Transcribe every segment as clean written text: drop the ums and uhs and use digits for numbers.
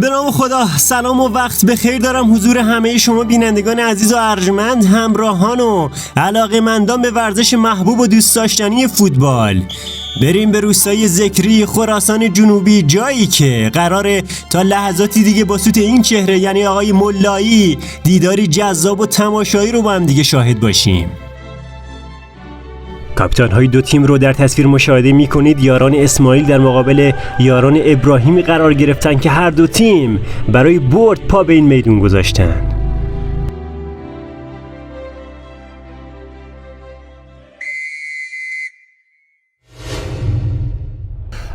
به نام خدا، سلام و وقت بخیر دارم حضور همه شما بینندگان عزیز و ارجمند، همراهان و علاقه‌مندان به ورزش محبوب و دوست داشتنی فوتبال. بریم به روستای ذکری خراسان جنوبی، جایی که قراره تا لحظاتی دیگه با صوت این چهره یعنی آقای ملایی دیداری جذاب و تماشایی رو با هم دیگه شاهد باشیم. کاپیتان های دو تیم رو در تصویر مشاهده می کنید. یاران اسماعیل در مقابل یاران ابراهیمی قرار گرفتن که هر دو تیم برای برد پا به این میدون گذاشتن.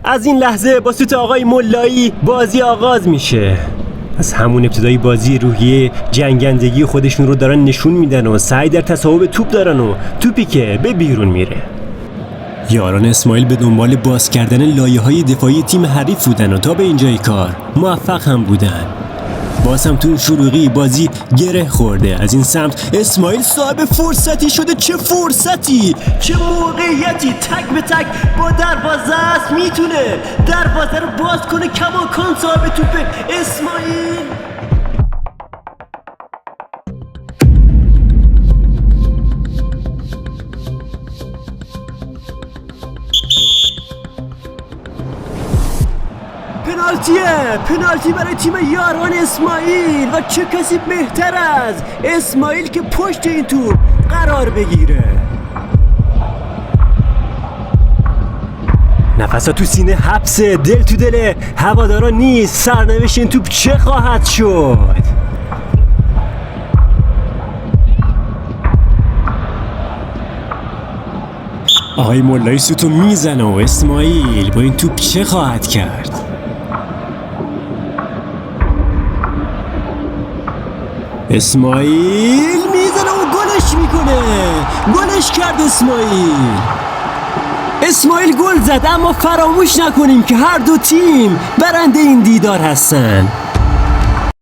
از این لحظه با صوت آقای ملایی بازی آغاز میشه. از همون ابتدای بازی روحیه جنگندگی خودشون رو دارن نشون میدن و سعی در تصاحب توپ دارن و توپی که به بیرون میره. یاران اسماعیل به دنبال باز کردن لایه‌های دفاعی تیم حریف بودن و تا به اینجای کار موفق هم بودن. باز هم تو این شروعی بازی گره خورده. از این سمت اسماعیل صاحب فرصتی شده. چه فرصتی، چه موقعیتی، تک به تک با دروازه است، میتونه دروازه رو باز کنه. کماکان صاحب توپ اسماعیل. پنالتی برای تیم یاران اسماعیل و چه کسی بهتر از اسماعیل که پشت این توپ قرار بگیره. نفسا تو سینه حبسه، دل تو دل هوادارا نیست. سرنوشت این توپ چه خواهد شد؟ آقای ملایی سوتو میزنه و اسماعیل با این توپ چه خواهد کرد؟ اسماعیل میزنه و گلش میکنه. گلش کرد اسماعیل گل زد. اما فراموش نکنیم که هر دو تیم برنده این دیدار هستن.